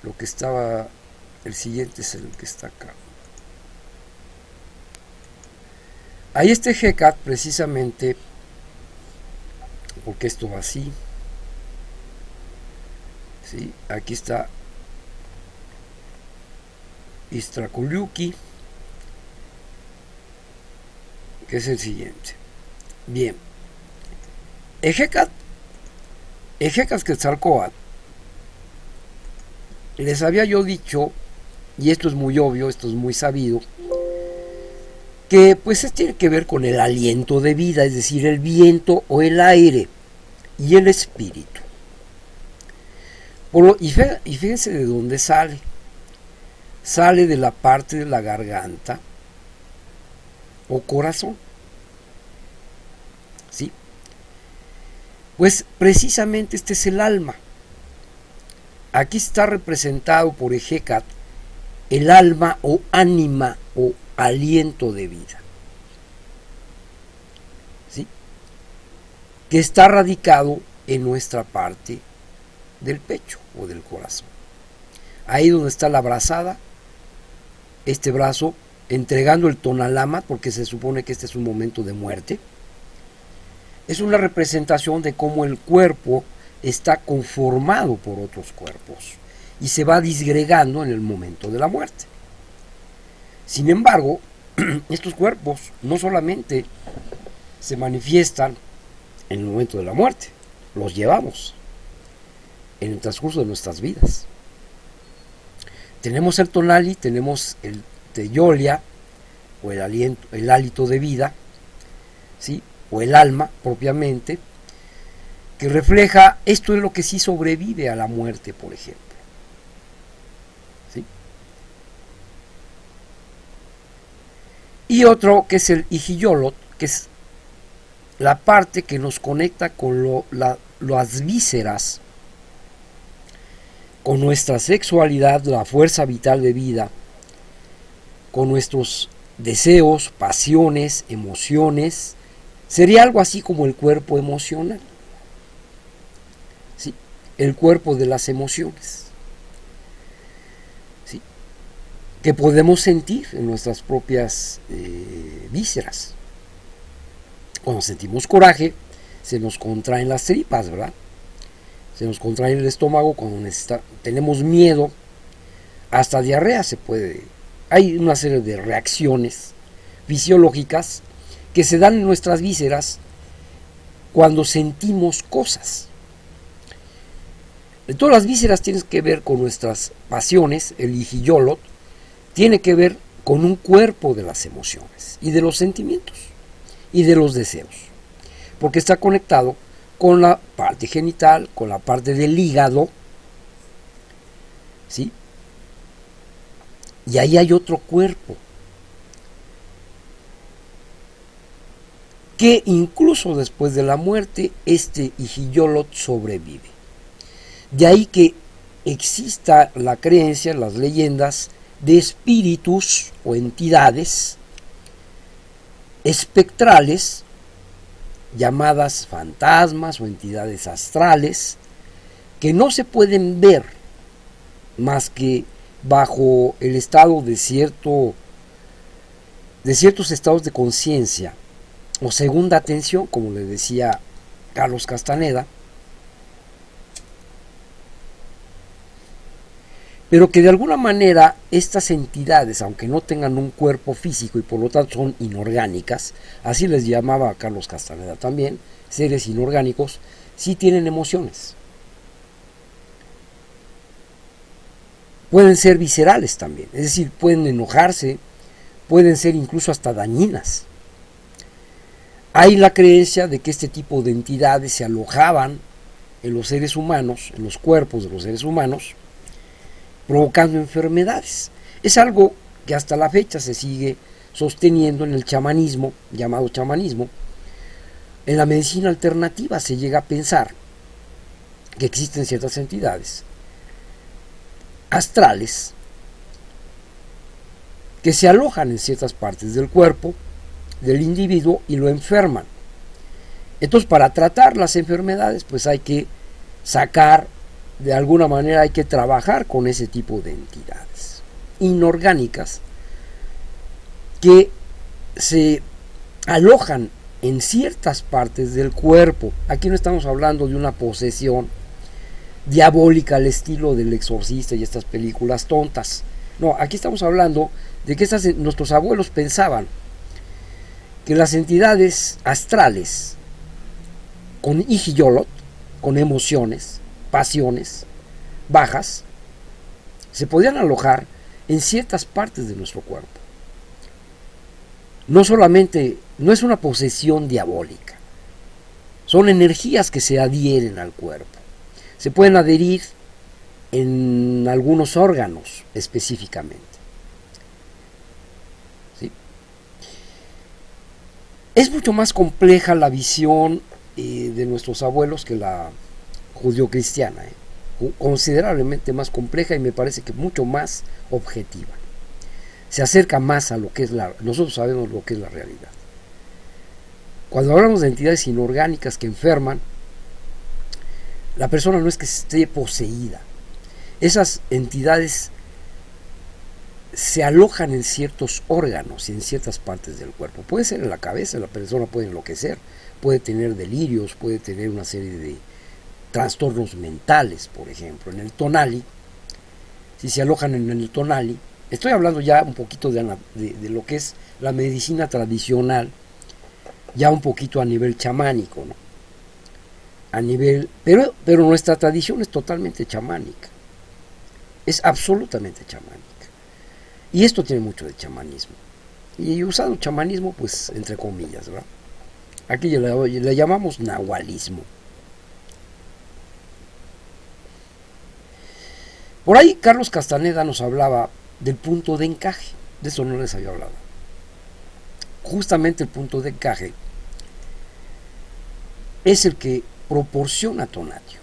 lo que estaba, el siguiente es el que está acá. Ahí está Ejecat precisamente porque esto va así. ¿Sí? Aquí está Istraculiuqui, que es el siguiente. Bien. Ejecat Quetzalcóatl, les había yo dicho, y esto es muy obvio, esto es muy sabido, que pues tiene que ver con el aliento de vida, es decir, el viento o el aire y el espíritu. Y fíjense de dónde sale. Sale de la parte de la garganta o corazón. ¿Sí? Pues precisamente este es el alma. Aquí está representado por Ejecat el alma o ánima o aliento de vida. ¿Sí? Que está radicado en nuestra parte del pecho o del corazón. Ahí donde está la brazada, este brazo entregando el tonalama, porque se supone que este es un momento de muerte. Es una representación de cómo el cuerpo está conformado por otros cuerpos y se va disgregando en el momento de la muerte. Sin embargo, estos cuerpos no solamente se manifiestan en el momento de la muerte, los llevamos en el transcurso de nuestras vidas. Tenemos el tonali, tenemos el teyolia, o el hálito de vida, ¿sí? O el alma propiamente, que refleja, esto es lo que sí sobrevive a la muerte, por ejemplo. ¿Sí? Y otro que es el Ijiyolot, que es la parte que nos conecta con las vísceras, con nuestra sexualidad, la fuerza vital de vida, con nuestros deseos, pasiones, emociones. Sería algo así como el cuerpo emocional, ¿sí? El cuerpo de las emociones, ¿sí? Que podemos sentir en nuestras propias vísceras. Cuando sentimos coraje, se nos contraen las tripas, ¿verdad? Se nos contrae el estómago. Cuando tenemos miedo, hasta diarrea se puede. Hay una serie de reacciones fisiológicas que se dan en nuestras vísceras cuando sentimos cosas. Todas las vísceras tienen que ver con nuestras pasiones. El Ijiyolot tiene que ver con un cuerpo de las emociones y de los sentimientos y de los deseos, porque está conectado con la parte genital, con la parte del hígado, ¿sí? Y ahí hay otro cuerpo que incluso después de la muerte este Ijiyolot sobrevive. De ahí que exista la creencia, las leyendas de espíritus o entidades espectrales llamadas fantasmas o entidades astrales que no se pueden ver más que bajo el estado de ciertos estados de conciencia o segunda atención, como le decía Carlos Castaneda, pero que de alguna manera estas entidades, aunque no tengan un cuerpo físico y por lo tanto son inorgánicas, así les llamaba Carlos Castaneda también, seres inorgánicos, sí tienen emociones. Pueden ser viscerales también, es decir, pueden enojarse, pueden ser incluso hasta dañinas. Hay la creencia de que este tipo de entidades se alojaban en los seres humanos, en los cuerpos de los seres humanos, provocando enfermedades. Es algo que hasta la fecha se sigue sosteniendo en el chamanismo, llamado chamanismo. En la medicina alternativa se llega a pensar que existen ciertas entidades astrales que se alojan en ciertas partes del cuerpo del individuo y lo enferman. Entonces, para tratar las enfermedades, pues hay que sacar, de alguna manera hay que trabajar con ese tipo de entidades inorgánicas que se alojan en ciertas partes del cuerpo. Aquí no estamos hablando de una posesión diabólica al estilo del Exorcista y estas películas tontas. No, aquí estamos hablando de que nuestros abuelos pensaban que las entidades astrales con Ijiyolot, con emociones, pasiones bajas, se podían alojar en ciertas partes de nuestro cuerpo. no solamente, no es una posesión diabólica, son energías que se adhieren al cuerpo. Se pueden adherir en algunos órganos específicamente. ¿Sí? Es mucho más compleja la visión de nuestros abuelos que la judio-cristiana, considerablemente más compleja y me parece que mucho más objetiva. Se acerca más a lo que es nosotros sabemos lo que es la realidad. Cuando hablamos de entidades inorgánicas que enferman, la persona no es que esté poseída. Esas entidades se alojan en ciertos órganos y en ciertas partes del cuerpo. Puede ser en la cabeza, la persona puede enloquecer, puede tener delirios, puede tener una serie de trastornos mentales, por ejemplo. En el tonali, si se alojan en el tonali, estoy hablando ya un poquito de lo que es la medicina tradicional, ya un poquito a nivel chamánico, ¿no? A nivel, pero nuestra tradición es totalmente chamánica, es absolutamente chamánica. Y esto tiene mucho de chamanismo. Y usando chamanismo, pues, entre comillas, ¿verdad? Aquí le llamamos nahualismo. Por ahí Carlos Castaneda nos hablaba del punto de encaje. De eso no les había hablado. Justamente el punto de encaje es el que proporciona Tonatiuh.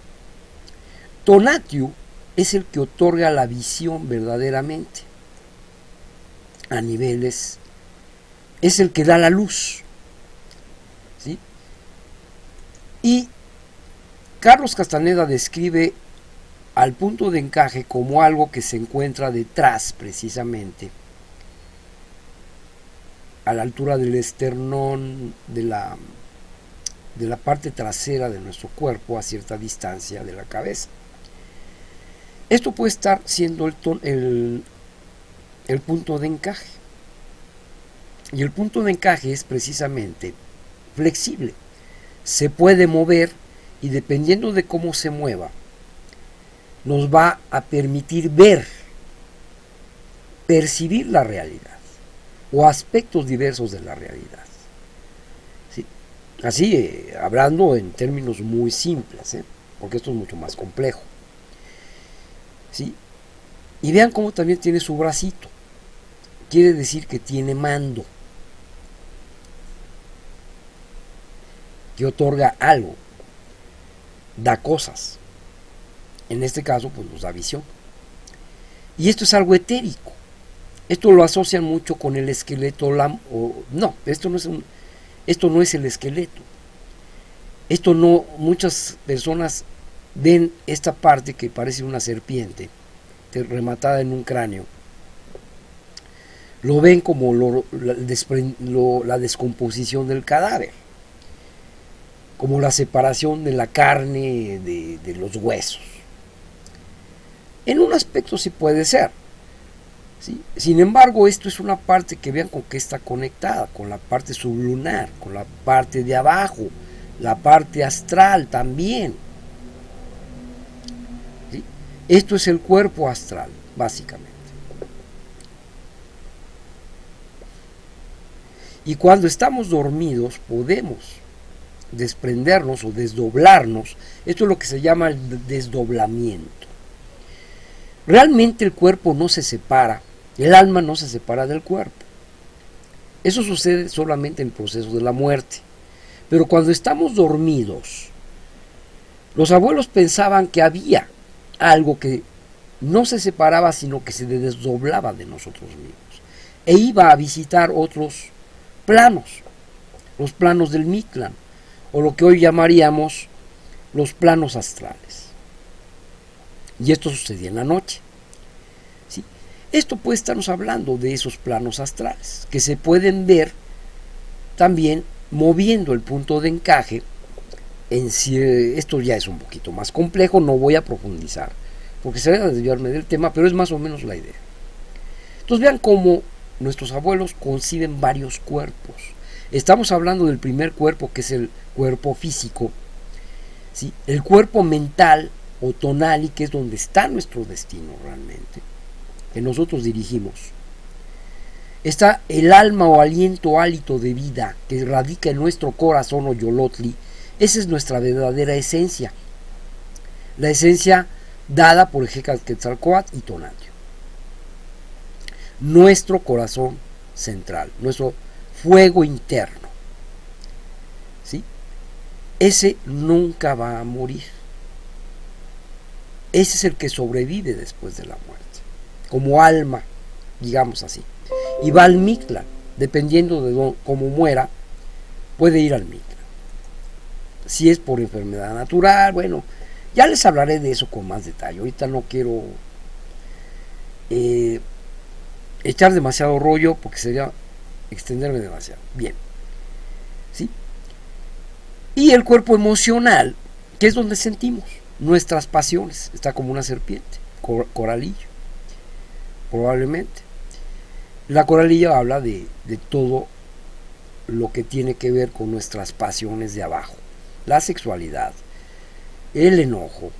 Tonatiuh es el que otorga la visión verdaderamente a niveles, es el que da la luz, ¿sí? Y Carlos Castaneda describe al punto de encaje como algo que se encuentra detrás, precisamente, a la altura del esternón, de la parte trasera de nuestro cuerpo, a cierta distancia de la cabeza. Esto puede estar siendo el punto de encaje. Y el punto de encaje es precisamente flexible. Se puede mover y dependiendo de cómo se mueva, nos va a permitir ver, percibir la realidad o aspectos diversos de la realidad. ¿Sí? Así, hablando en términos muy simples, porque esto es mucho más complejo. ¿Sí? Y vean cómo también tiene su bracito. Quiere decir que tiene mando, que otorga algo, da cosas. En este caso, pues nos da visión. Y esto es algo etérico. Esto lo asocian mucho con el esqueleto. No, esto no es el esqueleto. Esto no, muchas personas ven esta parte que parece una serpiente rematada en un cráneo. Lo ven como la descomposición del cadáver, como la separación de la carne de los huesos. En un aspecto sí puede ser, ¿sí? Sin embargo, esto es una parte que vean con qué está conectada, con la parte sublunar, con la parte de abajo, la parte astral también. ¿Sí? Esto es el cuerpo astral, básicamente. Y cuando estamos dormidos podemos desprendernos o desdoblarnos. Esto es lo que se llama el desdoblamiento. Realmente el cuerpo no se separa, el alma no se separa del cuerpo. Eso sucede solamente en el proceso de la muerte. Pero cuando estamos dormidos, los abuelos pensaban que había algo que no se separaba, sino que se desdoblaba de nosotros mismos. E iba a visitar otros planos, los planos del Mictlán, o lo que hoy llamaríamos los planos astrales. Y esto sucedía en la noche. ¿Sí? Esto puede estarnos hablando de esos planos astrales, que se pueden ver también moviendo el punto de encaje. Esto ya es un poquito más complejo, no voy a profundizar, porque sería desviarme del tema, pero es más o menos la idea. Entonces vean cómo nuestros abuelos conciben varios cuerpos. Estamos hablando del primer cuerpo, que es el cuerpo físico, ¿sí? El cuerpo mental o tonali, que es donde está nuestro destino realmente, que nosotros dirigimos. Está el alma o aliento, hálito de vida que radica en nuestro corazón o yolotli. Esa es nuestra verdadera esencia. La esencia dada por Quetzalcóatl y Tonantzin. Nuestro corazón central, nuestro fuego interno. ¿Sí? Ese nunca va a morir. Ese es el que sobrevive después de la muerte, como alma, digamos así. Y va al Mictlán, dependiendo de cómo muera, puede ir al Mictlán. Si es por enfermedad natural, bueno, ya les hablaré de eso con más detalle. Ahorita no quiero echar demasiado rollo porque sería extenderme demasiado. Bien, ¿sí? Y el cuerpo emocional, que es donde sentimos nuestras pasiones, está como una serpiente, coralillo, probablemente. La coralilla habla de todo lo que tiene que ver con nuestras pasiones de abajo, la sexualidad, el enojo,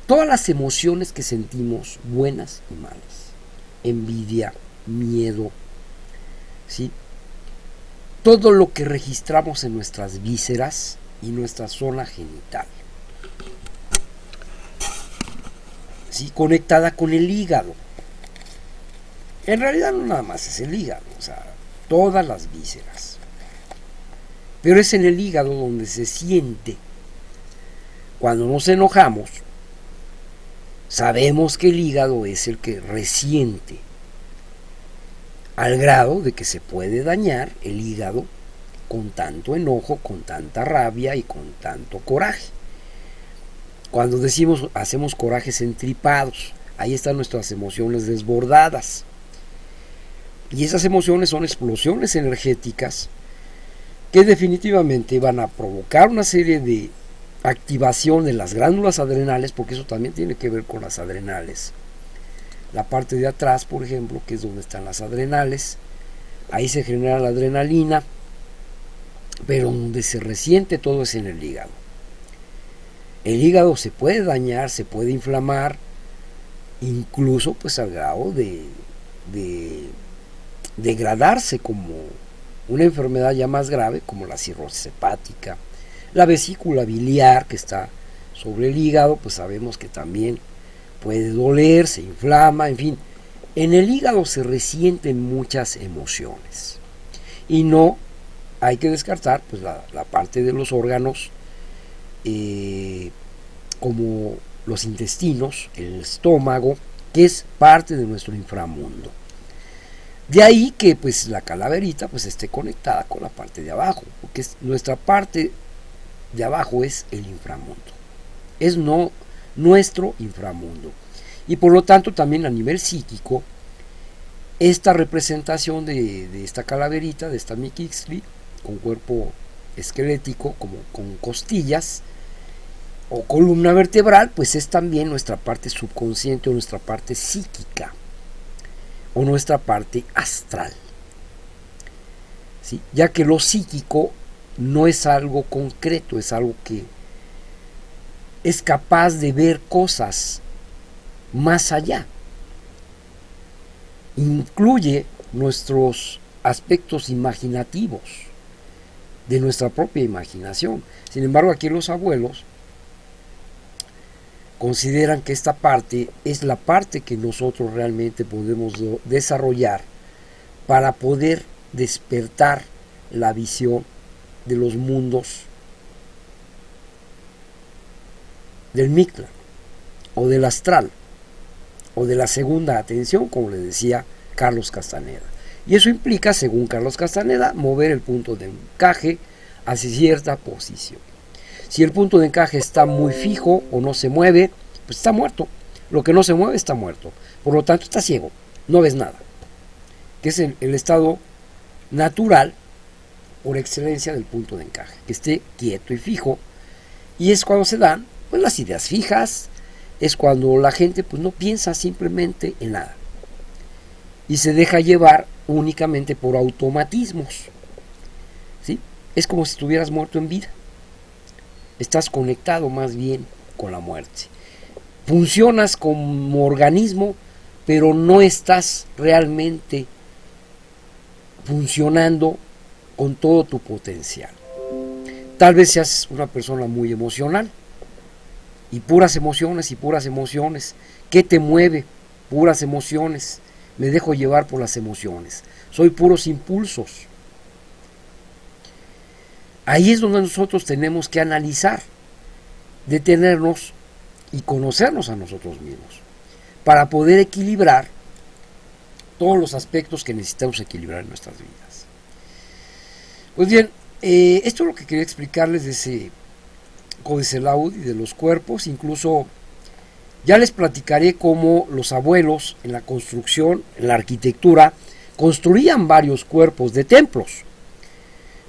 todas las emociones que sentimos, buenas y malas, envidia, miedo, ¿sí? Todo lo que registramos en nuestras vísceras y nuestra zona genital, ¿sí? Conectada con el hígado. En realidad no nada más es el hígado, o sea, todas las vísceras. Pero es en el hígado donde se siente. Cuando nos enojamos, sabemos que el hígado es el que resiente, al grado de que se puede dañar el hígado con tanto enojo, con tanta rabia y con tanto coraje. Cuando decimos hacemos corajes entripados, ahí están nuestras emociones desbordadas. Y esas emociones son explosiones energéticas que definitivamente van a provocar una serie de activación de las glándulas adrenales, porque eso también tiene que ver con las adrenales. La parte de atrás, por ejemplo, que es donde están las adrenales, ahí se genera la adrenalina, pero donde se resiente todo es en el hígado. El hígado se puede dañar, se puede inflamar, incluso pues al grado de degradarse como una enfermedad ya más grave, como la cirrosis hepática. La vesícula biliar que está sobre el hígado, pues sabemos que también puede doler, se inflama, en fin. En el hígado se resienten muchas emociones. Y no hay que descartar pues la parte de los órganos, como los intestinos, el estómago, que es parte de nuestro inframundo. De ahí que pues la calaverita pues esté conectada con la parte de abajo, porque nuestra parte de abajo es el inframundo, es nuestro inframundo. Y por lo tanto también a nivel psíquico, esta representación de esta calaverita, de esta Miquixtli, con cuerpo esquelético, como con costillas o columna vertebral, pues es también nuestra parte subconsciente o nuestra parte psíquica o nuestra parte astral, ¿sí? Ya que lo psíquico no es algo concreto, es algo que es capaz de ver cosas más allá. Incluye nuestros aspectos imaginativos de nuestra propia imaginación. Sin embargo, aquí los abuelos consideran que esta parte es la parte que nosotros realmente podemos desarrollar para poder despertar la visión de los mundos del Mictlán o del astral o de la segunda atención, como le decía Carlos Castaneda. Y eso implica, según Carlos Castaneda, mover el punto de encaje hacia cierta posición. Si el punto de encaje está muy fijo o no se mueve, pues está muerto. Lo que no se mueve está muerto. Por lo tanto, está ciego, no ves nada. Que es el estado natural por excelencia del punto de encaje, que esté quieto y fijo. Y es cuando se dan pues las ideas fijas, es cuando la gente pues no piensa simplemente en nada y se deja llevar únicamente por automatismos, ¿sí? Es como si estuvieras muerto en vida. Estás conectado más bien con la muerte. Funcionas como organismo, pero no estás realmente funcionando con todo tu potencial. Tal vez seas una persona muy emocional y puras emociones y puras emociones. ¿Qué te mueve? Puras emociones. Me dejo llevar por las emociones. Soy puros impulsos. Ahí es donde nosotros tenemos que analizar, detenernos y conocernos a nosotros mismos para poder equilibrar todos los aspectos que necesitamos equilibrar en nuestras vidas. Pues bien, esto es lo que quería explicarles de ese Códice Laude y de los cuerpos. Incluso ya les platicaré cómo los abuelos en la construcción, en la arquitectura, construían varios cuerpos de templos,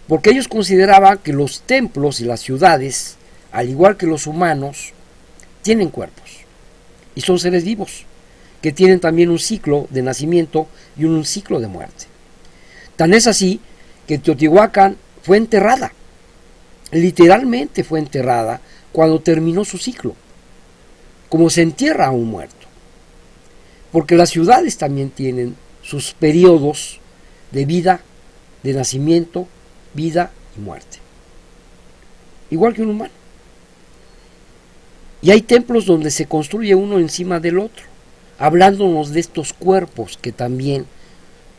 porque ellos consideraban que los templos y las ciudades, al igual que los humanos, tienen cuerpos y son seres vivos que tienen también un ciclo de nacimiento y un ciclo de muerte. Tan es así que Teotihuacán fue enterrada, literalmente fue enterrada cuando terminó su ciclo, como se entierra a un muerto, porque las ciudades también tienen sus periodos de vida, de nacimiento, vida y muerte, igual que un humano. Y hay templos donde se construye uno encima del otro, hablándonos de estos cuerpos que también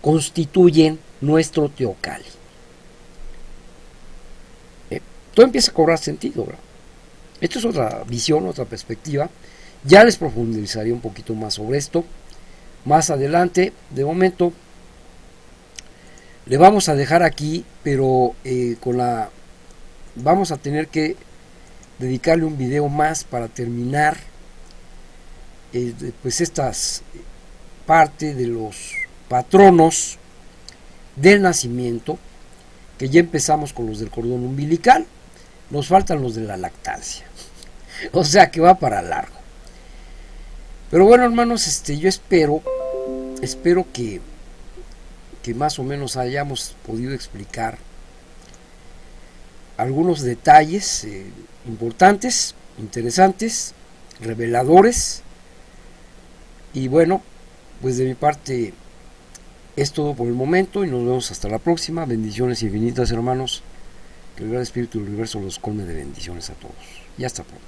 constituyen nuestro Teocalli. Todo empieza a cobrar sentido, ¿verdad? Esto es otra visión, otra perspectiva. Ya les profundizaré un poquito más sobre esto más adelante. De momento le vamos a dejar aquí, pero vamos a tener que dedicarle un video más para terminar pues estas parte de los patronos del nacimiento, que ya empezamos con los del cordón umbilical, nos faltan los de la lactancia, o sea que va para largo. Pero bueno, hermanos, yo espero que más o menos hayamos podido explicar algunos detalles importantes, interesantes, reveladores. Y bueno, pues de mi parte es todo por el momento y nos vemos hasta la próxima. Bendiciones infinitas, hermanos. Que el gran Espíritu del Universo los colme de bendiciones a todos. Y hasta pronto.